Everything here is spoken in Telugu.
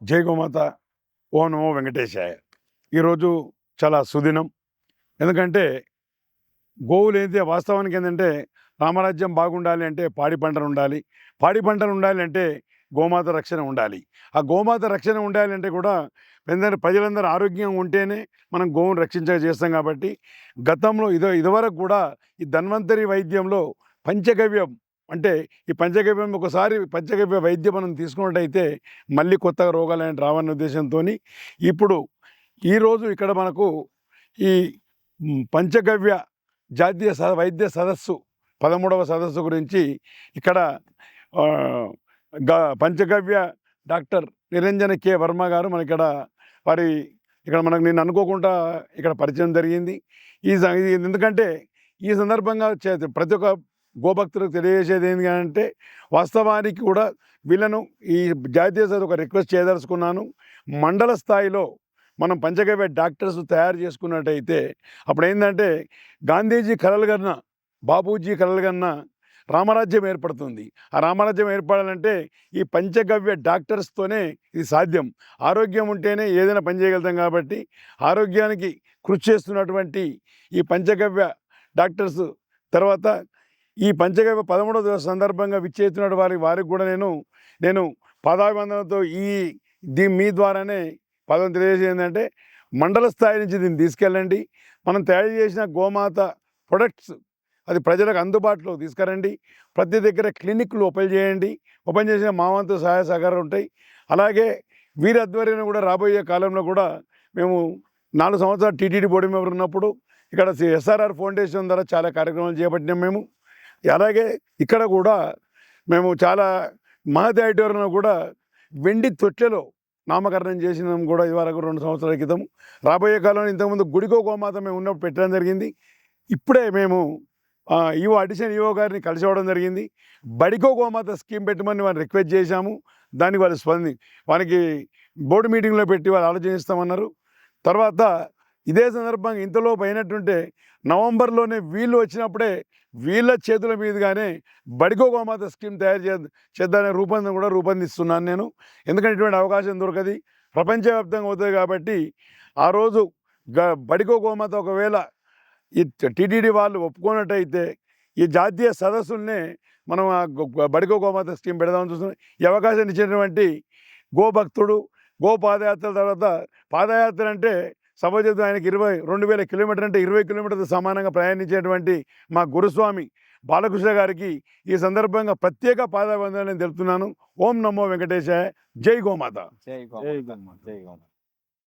జై గోమాత. ఓం నమో వెంకటేశాయ. ఈరోజు చాలా సుదినం. ఎందుకంటే గోవులు అయితే వాస్తవానికి ఏంటంటే రామరాజ్యం బాగుండాలి అంటే పాడి పంటలు ఉండాలి, పాడి పంటలు ఉండాలి అంటే గోమాత రక్షణ ఉండాలి. ఆ గోమాత రక్షణ ఉండాలి అంటే కూడా ప్రజలందరూ ఆరోగ్యంగా ఉంటేనే మనం గోవును చేస్తాం. కాబట్టి గతంలో ఇదివరకు కూడా ఈ ధన్వంతరి వైద్యంలో పంచగవ్యం అంటే ఈ పంచగవ్యం ఒకసారి పంచగవ్య వైద్యం మనం తీసుకున్నట్టయితే మళ్ళీ కొత్త రోగాలు రావన్న ఉద్దేశంతో ఇప్పుడు ఈరోజు ఇక్కడ మనకు ఈ పంచగవ్య జాతీయ వైద్య సదస్సు 13వ సదస్సు గురించి ఇక్కడ పంచగవ్య డాక్టర్ నిరంజన కె వర్మ గారు మన ఇక్కడ మనకు నేను అనుకోకుండా ఇక్కడ పరిచయం జరిగింది. ఎందుకంటే ఈ సందర్భంగా ప్రతి ఒక్క గోభక్తులకు తెలియజేసేది ఏంటి అంటే వాస్తవానికి కూడా వీళ్ళను ఈ జాతీయ సదస్సు ఒక రిక్వెస్ట్ చేయదలుచుకున్నాను. మండల స్థాయిలో మనం పంచగవ్య డాక్టర్స్ తయారు చేసుకున్నట్టయితే అప్పుడు ఏంటంటే గాంధీజీ కలలు కన్నా, బాపూజీ కలలు కన్నా రామరాజ్యం ఏర్పడుతుంది. ఆ రామరాజ్యం ఏర్పడాలంటే ఈ పంచగవ్య డాక్టర్స్తోనే ఇది సాధ్యం. ఆరోగ్యం ఉంటేనే ఏదైనా పని చేయగలుగుతాం. కాబట్టి ఆరోగ్యానికి కృషి చేస్తున్నటువంటి ఈ పంచగవ్య డాక్టర్స్ తర్వాత ఈ పంచగవ్య 13వ సందర్భంగా విచ్చేస్తున్న వారికి కూడా నేను పాదాభివందనతో మీ ద్వారానే పదం తెలియజేసేది ఏంటంటే మండల స్థాయి నుంచి దీన్ని తీసుకెళ్ళండి. మనం తయారు చేసిన గోమాత ప్రొడక్ట్స్ అది ప్రజలకు అందుబాటులో తీసుకురండి. ప్రతి దగ్గర క్లినిక్లు ఓపెన్ చేయండి. ఓపెన్ చేసిన మా వంతు సహాయ సహకారాలు ఉంటాయి. అలాగే వీరి ఆధ్వర్యంలో కూడా రాబోయే కాలంలో కూడా మేము 4 సంవత్సరాలు టీటీడీ బోర్డు మెంబర్ ఉన్నప్పుడు ఇక్కడ ఎస్ఆర్ఆర్ ఫౌండేషన్ ద్వారా చాలా కార్యక్రమాలు చేపట్టినాం మేము. అలాగే ఇక్కడ కూడా మేము చాలా మహతి ఆడిటోరియంలో కూడా వెండి తొట్టెలో నామకరణం చేసినాం కూడా ఇదివరకు 2 సంవత్సరాల క్రితం. రాబోయే కాలంలో ఇంతకుముందు గుడికో గోమాత మేము ఉన్నప్పుడు పెట్టడం జరిగింది. ఇప్పుడే మేము అడిషనల్ ఈవో గారిని కలిసిపోవడం జరిగింది. బడికో గోమాత స్కీమ్ పెట్టమని వారిని రిక్వెస్ట్ చేశాము. దానికి వారికి బోర్డు మీటింగ్లో పెట్టి వాళ్ళు ఆలోచిస్తామన్నారు. తర్వాత ఇదే సందర్భంగా ఇంతలోపు అయినట్టుంటే నవంబర్లోనే వీళ్ళు వచ్చినప్పుడే వీళ్ళ చేతుల మీదుగానే బడికో గోమాత స్కీమ్ తయారు చేద్దామనే రూపొందిస్తున్నాను నేను. ఎందుకంటే ఇటువంటి అవకాశం దొరకది, ప్రపంచవ్యాప్తంగా అవుతుంది. కాబట్టి ఆ రోజు బడికో గోమాత ఒకవేళ ఈ టీటీడీ వాళ్ళు ఒప్పుకున్నట్టయితే ఈ జాతీయ సదస్సుల్నే మనం బడికో గోమాత స్కీమ్ పెడదామని చూస్తున్నాం. ఈ అవకాశాన్ని ఇచ్చినటువంటి గోభక్తుడు పాదయాత్ర తర్వాత పాదయాత్ర అంటే సభజతో ఆయనకి 22,000 కిలోమీటర్ అంటే 20 కిలోమీటర్లు సమానంగా ప్రయాణించేటువంటి మా గురుస్వామి బాలకృష్ణ గారికి ఈ సందర్భంగా ప్రత్యేక పాదాభివందనాలను తెలుపుతున్నాను. ఓం నమో వెంకటేశాయ. జై గోమాత. జై గోమాత.